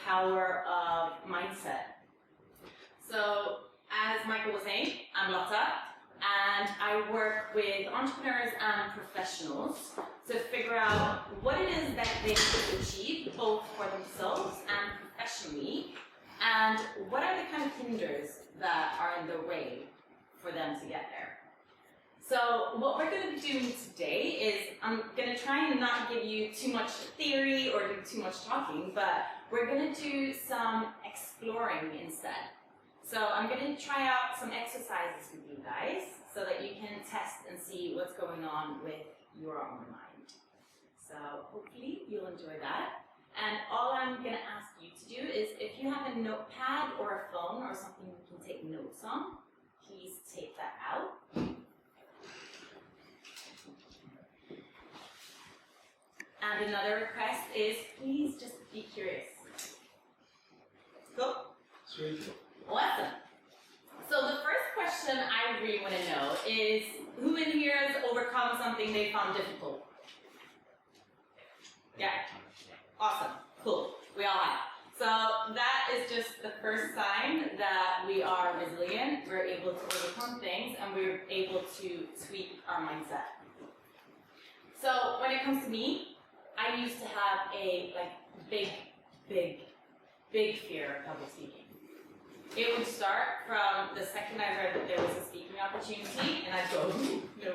power of mindset. So, as Michael was saying, I'm Lotta, and I work with entrepreneurs and professionals to figure out what it is that they can achieve, both for themselves and professionally, and what are the kind of hinders that are in the way for them to get there. So what we're going to be doing today is I'm going to try and not give you too much theory or do too much talking, but we're going to do some exploring instead. So I'm going to try out some exercises with you guys so that you can test and see what's going on with your own mind. So hopefully you'll enjoy that. And all I'm going to ask you to do is, if you have a notepad or a phone or something you can take notes on, please take that out. And another request is, please just be curious. Cool? Sweet. Awesome. So the first question I really want to know is, who in here has overcome something they found difficult? Yeah. Awesome. Cool. We all have. So that is just the first sign that we are resilient. We're able to overcome things and we're able to tweak our mindset. So when it comes to me, I used to have a big fear of public speaking. It would start from the second I heard that there was a speaking opportunity, and I'd go, no,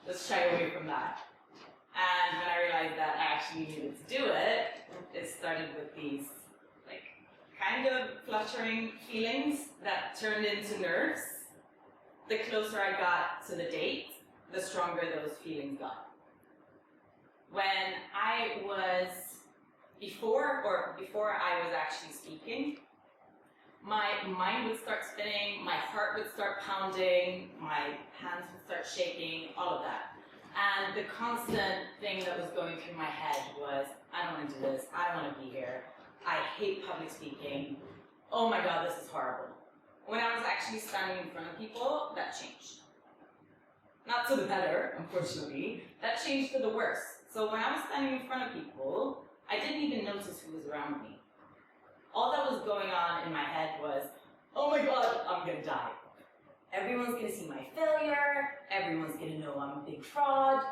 let's shy away from that. And when I realized that I actually needed to do it, it started with these kind of fluttering feelings that turned into nerves. The closer I got to the date, the stronger those feelings got. When I was before I was actually speaking, my mind would start spinning, my heart would start pounding, my hands would start shaking, all of that. And the constant thing that was going through my head was, I don't want to do this, I don't want to be here, I hate public speaking, oh my god, this is horrible. When I was actually standing in front of people, that changed. Not to the better, unfortunately, that changed to the worse. So when I was standing in front of people, I didn't even notice who was around me. All that was going on in my head was, oh my god, I'm gonna die. Everyone's gonna see my failure, everyone's gonna know I'm a big fraud,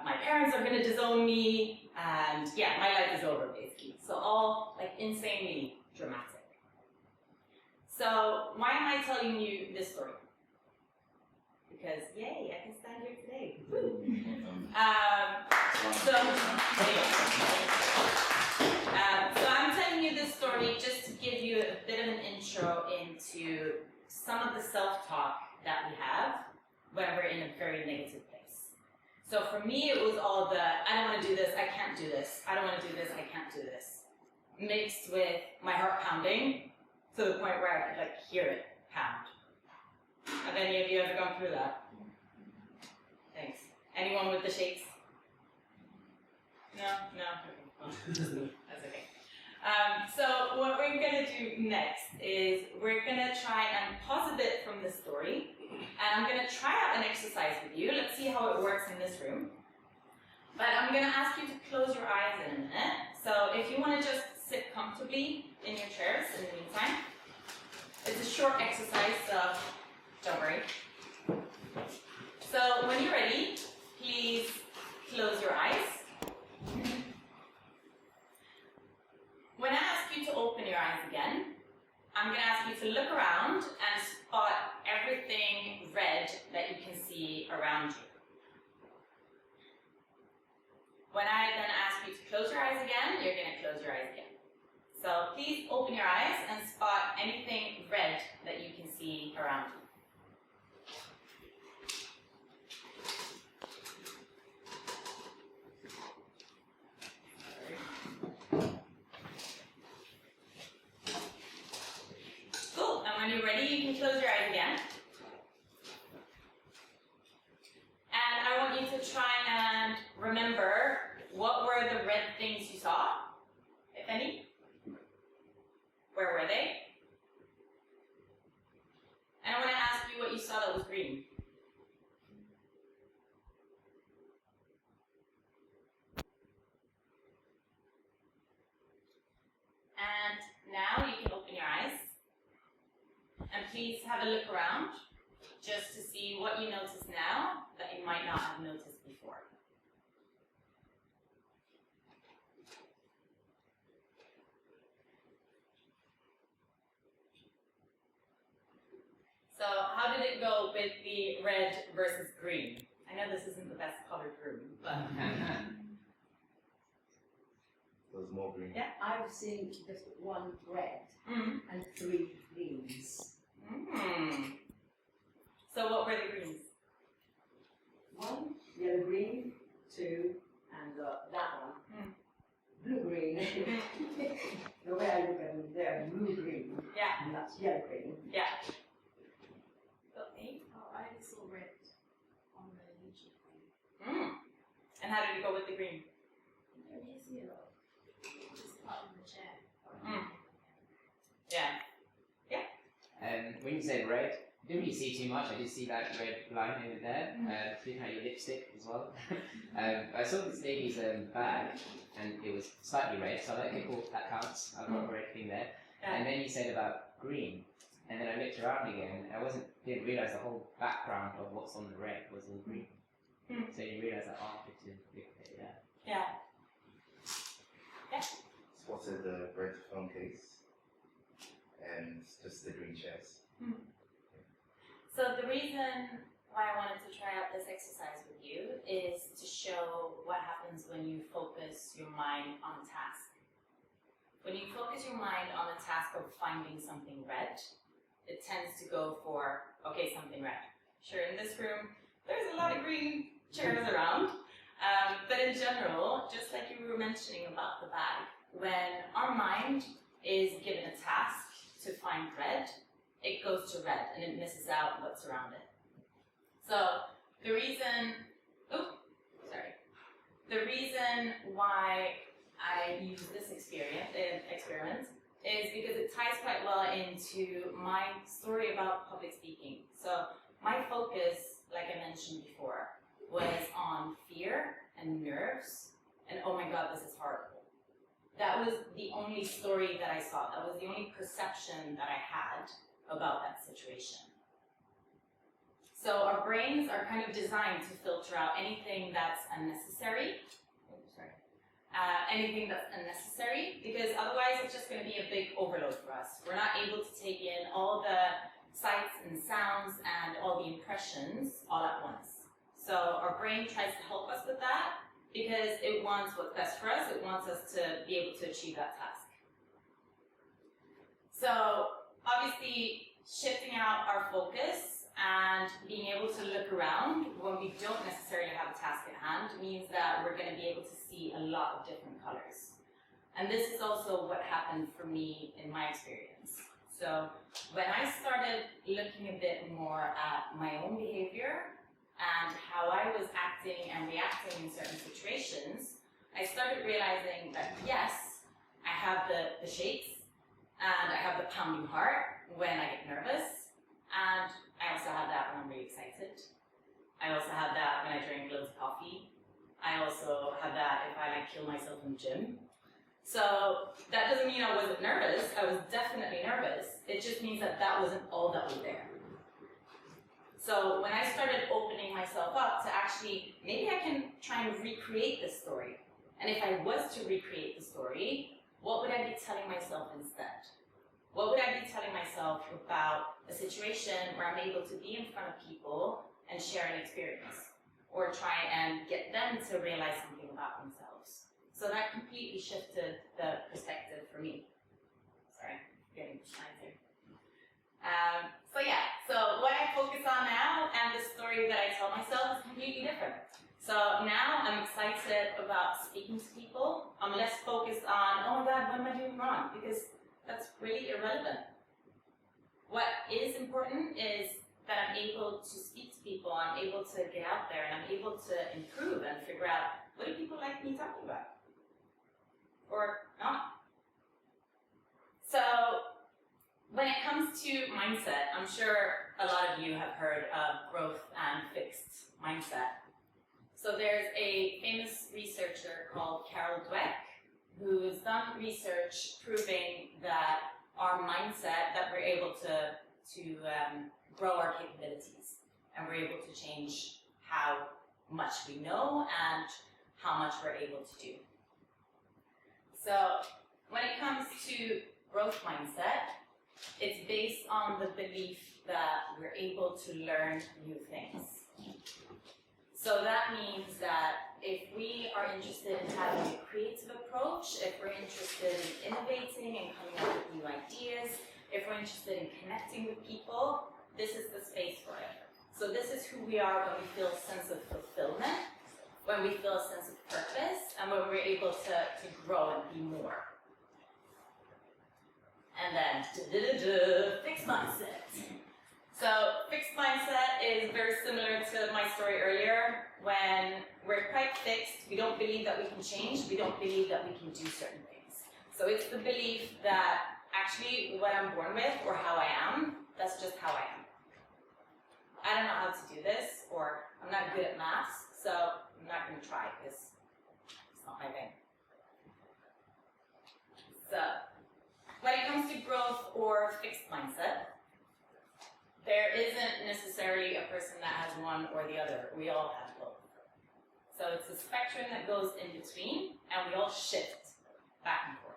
my parents are gonna disown me, and yeah, my life is over basically. So all insanely dramatic. So why am I telling you this story? Because yay, I can stand here today. So I'm telling you this story just to give you a bit of an intro into some of the self-talk that we have when we're in a very negative place. So for me, it was all the, I don't want to do this, I can't do this, I don't want to do this, I can't do this, mixed with my heart pounding to the point where I could hear it pound. Have any of you ever gone through that? Thanks. Anyone with the shakes? No? That's okay. So what we're going to do next is we're going to try and pause a bit from this story, and I'm going to try out an exercise with you. Let's see how it works in this room. But I'm going to ask you to close your eyes in a minute. So if you want to just sit comfortably in your chairs in the meantime. It's a short exercise, so don't worry. So when you're ready, please close your eyes. When I ask you to open your eyes again, I'm going to ask you to look around and spot everything red that you can see around you. When I then ask you to close your eyes again, you're going to close your eyes again. So please open your eyes and spot anything red that you can see around you. Cool, and when you're ready, you can close your eyes again. And I want you to try and remember, what were the red things you saw, if any? Where were they? And I want to ask you what you saw that was green. please have a look around just to see what you notice now that you might not have noticed before. So how did it go with the red versus green? I know this isn't the best colored room, but... There's more green. Yeah. I've seen just one red and 3 greens. So what were the greens? 1 yellow green, 2, and that one. Blue green. The way I look at them, they're blue green. Yeah. And that's yellow green. Yeah. I saw red on the YouTube thing. And how did it go with the green? There is yellow. Just part of the chair. Yeah. When you said red, I didn't really see too much. I did see that red line over there. Didn't have your lipstick as well. I saw this lady's bag, and it was slightly red, so I was like, okay, cool, that counts. I've got a red thing there. Yeah. And then you said about green, and then I looked around again. I didn't realise the whole background of what's on the red was all green. So you realise that after to look at it, Yeah. Spotted the red phone case and just the green chairs. So the reason why I wanted to try out this exercise with you is to show what happens when you focus your mind on a task. When you focus your mind on the task of finding something red, it tends to go for, okay, something red. Sure, in this room, there's a lot of green chairs around. But in general, just like you were mentioning about the bag, when our mind is given a task to find red, it goes to red and it misses out what's around it. So the reason why I use this experiment is because it ties quite well into my story about public speaking. So my focus, like I mentioned before, was on fear and nerves, and oh my god, this is horrible. That was the only story that I saw. That was the only perception that I had about that situation. So our brains are kind of designed to filter out anything that's unnecessary. Anything that's unnecessary, because otherwise it's just going to be a big overload for us. We're not able to take in all the sights and sounds and all the impressions all at once. So our brain tries to help us with that because it wants what's best for us. It wants us to be able to achieve that task. So obviously shifting out our focus and being able to look around when we don't necessarily have a task at hand means that we're going to be able to see a lot of different colors. And this is also what happened for me in my experience. So when I started looking a bit more at my own behavior and how I was acting and reacting in certain situations, I started realizing that yes, I have the shakes and I have the pounding heart when I get nervous, and I also have that when I'm really excited. I also have that when I drink loads of coffee. I also have that if I kill myself in the gym. So that doesn't mean I wasn't nervous. I was definitely nervous. It just means that that wasn't all that was there. So when I started opening myself up to actually, maybe I can try and recreate this story. And if I was to recreate the story, what would I be telling myself instead? What would I be telling myself about a situation where I'm able to be in front of people and share an experience, or try and get them to realize something about themselves? So that completely shifted the perspective for me. Sorry, getting behind here. So what I focus on now and the story that I tell myself is completely different. So now I'm excited about speaking to people. I'm less focused on, oh my god, what am I doing wrong? Because that's really irrelevant. What is important is that I'm able to speak to people, I'm able to get out there, and I'm able to improve and figure out, what do people like me talking about? Or not? So when it comes to mindset, I'm sure a lot of you have heard of growth and fixed mindset. So there's a famous researcher called Carol Dweck who's done research proving that our mindset, that we're able to grow our capabilities, and we're able to change how much we know and how much we're able to do. So when it comes to growth mindset, it's based on the belief that we're able to learn new things. So that means that if we are interested in having a creative approach, if we're interested in innovating and coming up with new ideas, if we're interested in connecting with people, this is the space for it. So this is who we are when we feel a sense of fulfillment, when we feel a sense of purpose, and when we're able to grow and be more. And then, fixed mindset. So fixed mindset is very similar to my story earlier. When we're quite fixed, we don't believe that we can change, we don't believe that we can do certain things. So it's the belief that actually what I'm born with or how I am, that's just how I am. I don't know how to do this, or I'm not good at maths, so I'm not going to try because it's not my thing. So when it comes to growth or fixed mindset, there isn't necessarily a person that has one or the other. We all have both. So it's a spectrum that goes in between, and we all shift back and forth.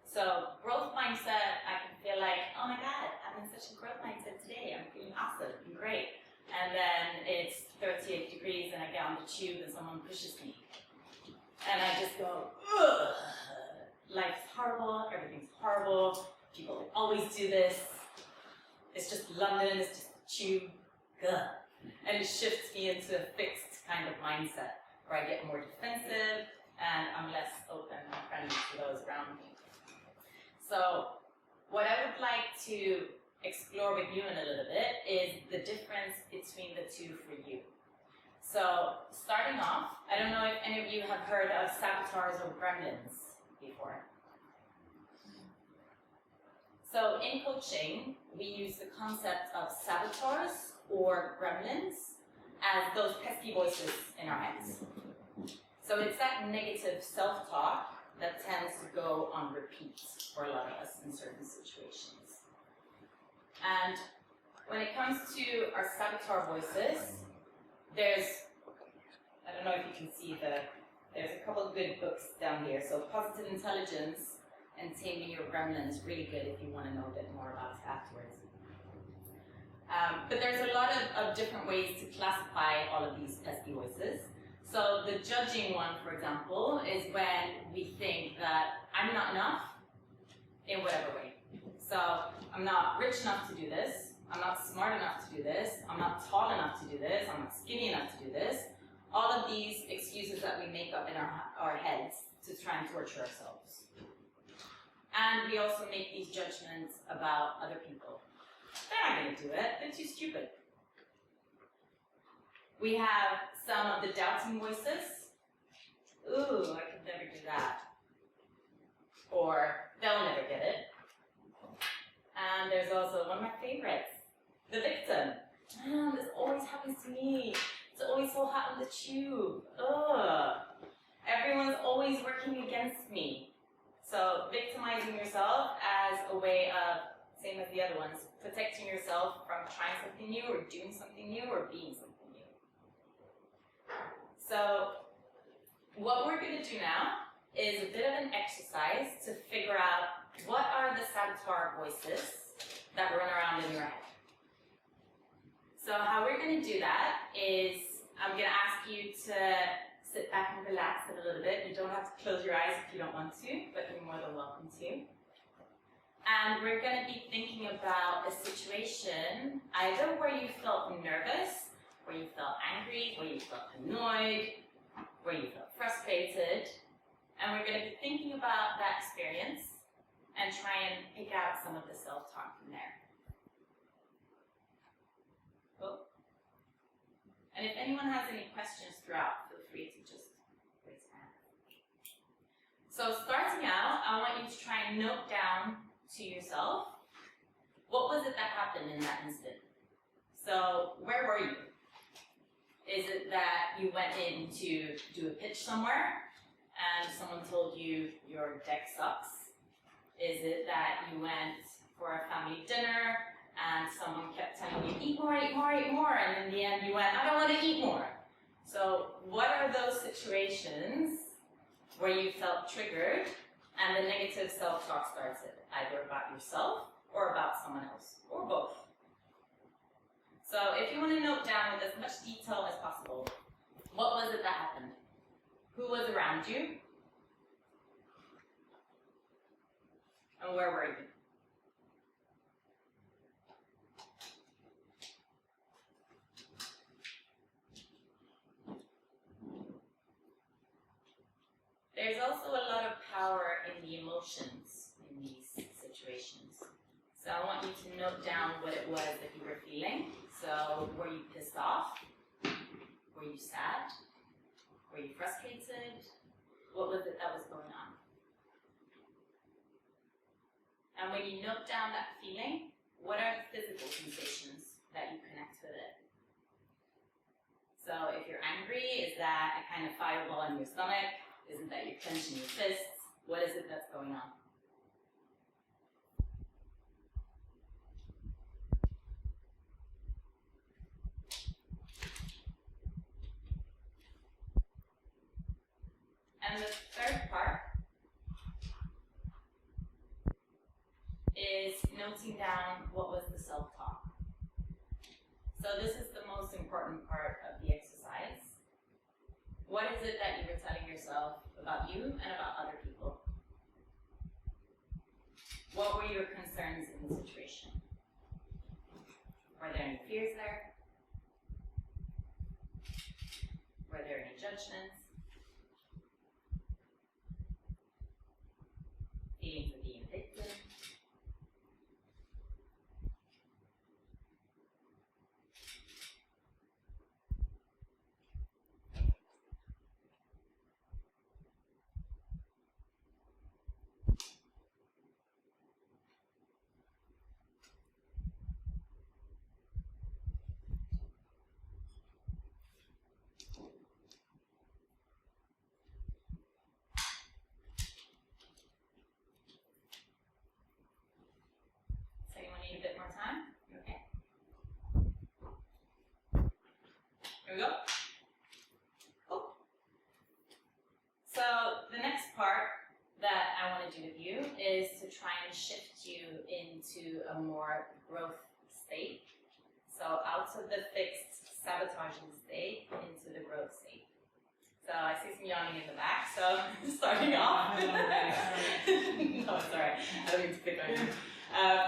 So growth mindset, I can feel like, oh my God, I'm in such a growth mindset today. I'm feeling awesome and great. And then it's 38 degrees and I get on the tube and someone pushes me. And I just go, ugh. Life's horrible, everything's horrible, people always do this. It's just London, it's just a tube, ugh. And it shifts me into a fixed kind of mindset where I get more defensive and I'm less open and friendly to those around me. So what I would like to explore with you in a little bit is the difference between the two for you. So starting off, I don't know if any of you have heard of saboteurs or gremlins before. So in coaching, we use the concept of saboteurs or gremlins as those pesky voices in our heads. So it's that negative self-talk that tends to go on repeat for a lot of us in certain situations. And when it comes to our saboteur voices, I don't know if you can see there's a couple of good books down here. So Positive Intelligence and Taming Your Gremlin is really good if you want to know a bit more about it afterwards. But there's a lot of different ways to classify all of these pesky voices. So the judging one, for example, is when we think that I'm not enough in whatever way. So I'm not rich enough to do this, I'm not smart enough to do this, I'm not tall enough to do this, I'm not skinny enough to do this. All of these excuses that we make up in our heads to try and torture ourselves. And we also make these judgments about other people. They're not going to do it, they're too stupid. We have some of the doubting voices. Ooh, I could never do that. Or, they'll never get it. And there's also one of my favorites, the victim. This always happens to me. It's always so hot on the tube. Ugh. Everyone's always working against me. So victimizing yourself as a way of, same as the other ones, protecting yourself from trying something new or doing something new or being something new. So what we're going to do now is a bit of an exercise to figure out what are the saboteur voices that run around in your head. So how we're going to do that is I'm going to ask you to sit back and relax a little bit. You don't have to close your eyes if you don't want to, but you're more than welcome to. And we're going to be thinking about a situation either where you felt nervous, where you felt angry, where you felt annoyed, where you felt frustrated. And we're going to be thinking about that experience and try and pick out some of the self-talk from there. Cool. And if anyone has any questions throughout, feel free to just raise your hand. So starting out, I want you to try and note down to yourself, what was it that happened in that instant? So where were you? Is it that you went in to do a pitch somewhere and someone told you your deck sucks? Is it that you went for a family dinner and someone kept telling you, eat more, eat more, eat more, and in the end you went, I don't want to eat more. So what are those situations where you felt triggered and the negative self-talk started, either about yourself or about someone else, or both? So if you want to note down with as much detail as possible, what was it that happened? Who was around you? And where were you? There's also a lot of power in the emotions in these situations. So I want you to note down what it was that you were feeling. So were you pissed off? Were you sad? Were you frustrated? What was it that was going on? And when you note down that feeling, what are the physical sensations that you connect with it? So if you're angry, is that a kind of fireball in your stomach? Is it that you're clenching your fists? What is it that's going on? And the third part is noting down what was the self-talk. So this is the most important part of the exercise. What is it that you were telling yourself about you and about other people? What were your concerns in the situation? Were there any fears there? Were there any judgments? Feelings of being a victim? So you want to need a bit more time? You okay? Here we go. Cool. So the next part that I want to do with you is to try and shift you into a more growth state. So out of the fixed sabotaging state into the growth state. So I see some yawning in the back, so starting off. No, it's alright. I don't mean to pick on you.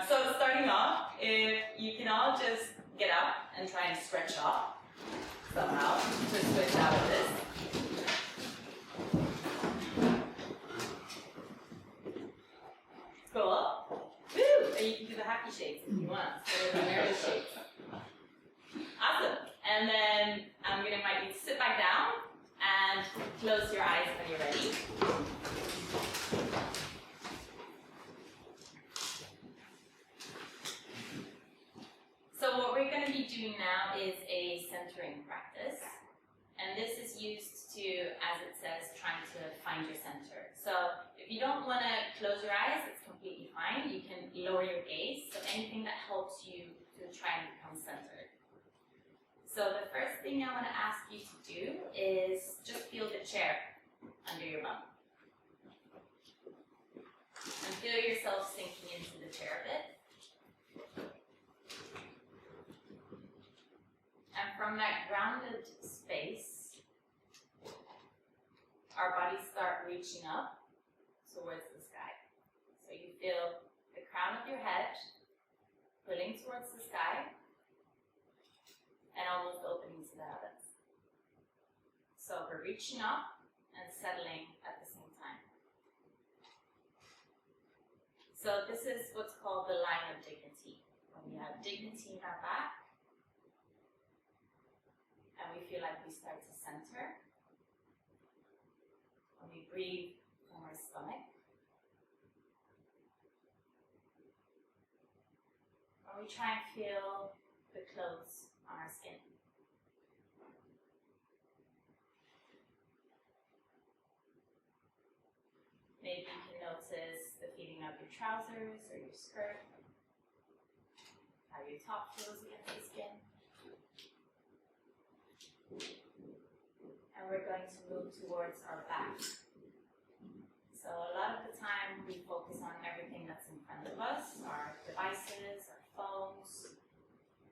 So starting off, if you can all just get up and try and stretch off somehow to switch out of this. Cool. Woo! And you can do the happy shakes if you want. So the nervous shakes. Awesome. And then I'm going to invite you to sit back down and close your eyes when you're ready. So what we're going to be doing now is a centering practice. And this is used to, as it says, trying to find your center. So if you don't want to close your eyes, it's completely fine. You can lower your gaze. So anything that helps you to try and become centered. So the first thing I want to ask you to do is just feel the chair under your bum. And feel yourself sinking into the chair a bit. And from that grounded space, our bodies start reaching up towards the sky. So you feel the crown of your head pulling towards the sky and almost opening to the heavens. So we're reaching up and settling at the same time. So this is what's called the line of dignity. When we have dignity in our back, and we feel like we start to center. When we breathe from our stomach. When we try and feel the clothes on our skin. Maybe you can notice the feeling of your trousers or your skirt. how your top feels against the skin. And we're going to move towards our back. So a lot of the time we focus on everything that's in front of us, our devices, our phones,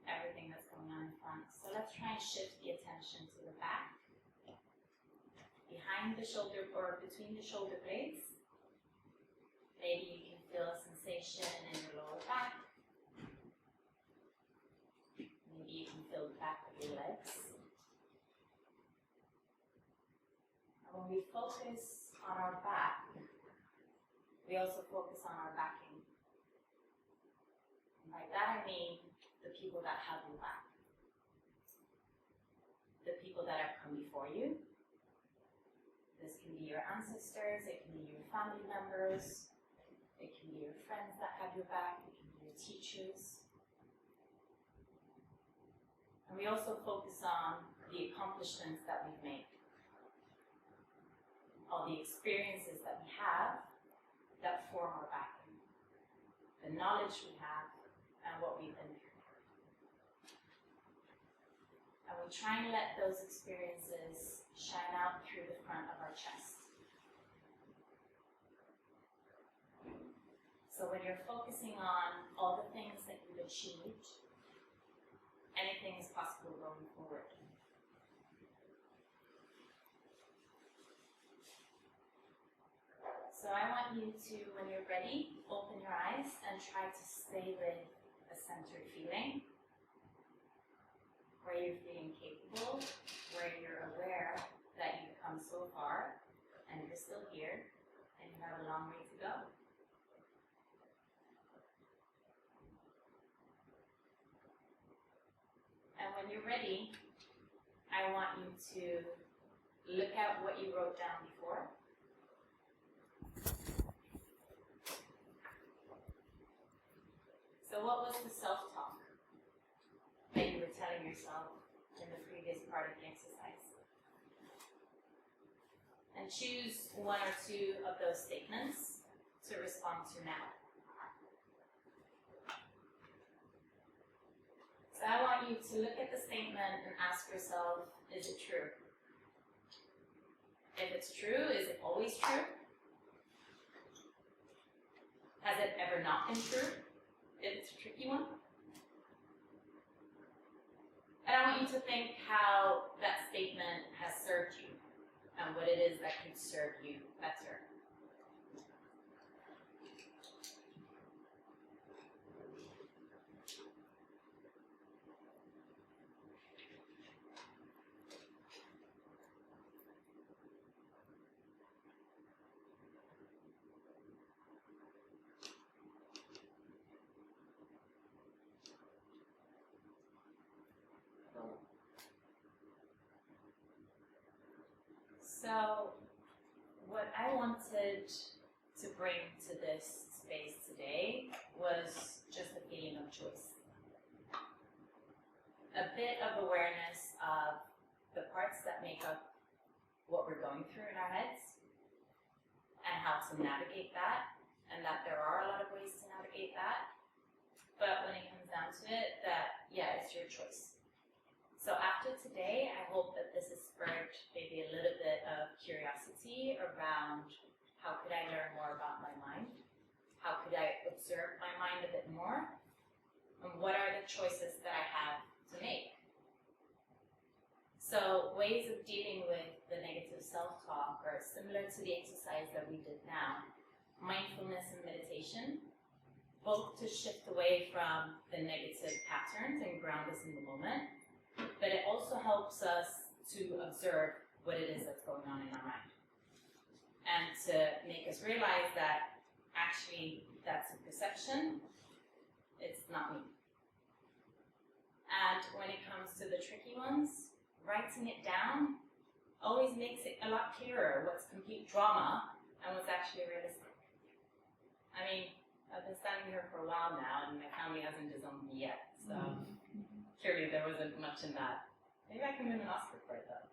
everything that's going on in front. So let's try and shift the attention to the back, behind the shoulder or between the shoulder blades. Maybe you can feel a sensation in your lower back. Maybe you can feel the back of your legs. And when we focus on our back, we also focus on our backing. And by that I mean the people that have your back. The people that have come before you. This can be your ancestors, it can be your family members, it can be your friends that have your back, it can be your teachers. And we also focus on the accomplishments that we've made. All the experiences that we have that form our backing. The knowledge we have and what we've been through. And we try and let those experiences shine out through the front of our chest. So when you're focusing on all the things that you've achieved, anything is possible going forward. So I want you to, when you're ready, open your eyes and try to stay with a centered feeling, where you're feeling capable, where you're aware that you've come so far and you're still here and you have a long way to go. And when you're ready, I want you to look at what you wrote down before. So what was the self-talk that you were telling yourself in the previous part of the exercise? And choose one or two of those statements to respond to now. So I want you to look at the statement and ask yourself, is it true? If it's true, is it always true? Has it ever not been true? If it's a tricky one. And I want you to think how that statement has served you and what it is that could serve you better. So, what I wanted to bring to this space today was just a feeling of choice. A bit of awareness of the parts that make up what we're going through in our heads and how to navigate that, and that there are a lot of ways to navigate that. But when it comes down to it, that, yeah, it's your choice. So after today, I hope that this has spurred maybe a little bit of curiosity around how could I learn more about my mind? How could I observe my mind a bit more? And what are the choices that I have to make? So ways of dealing with the negative self-talk are similar to the exercise that we did now. Mindfulness and meditation, both to shift away from the negative patterns and ground us in the moment. But it also helps us to observe what it is that's going on in our mind. And to make us realize that actually that's a perception, it's not me. And when it comes to the tricky ones, writing it down always makes it a lot clearer what's complete drama and what's actually realistic. I mean, I've been standing here for a while now and my family hasn't disowned me yet, so clearly there wasn't much in that. Maybe I can win an Oscar for it though.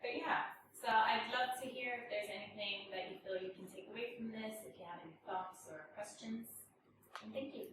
But yeah, so I'd love to hear if there's anything that you feel you can take away from this, if you have any thoughts or questions. And thank you.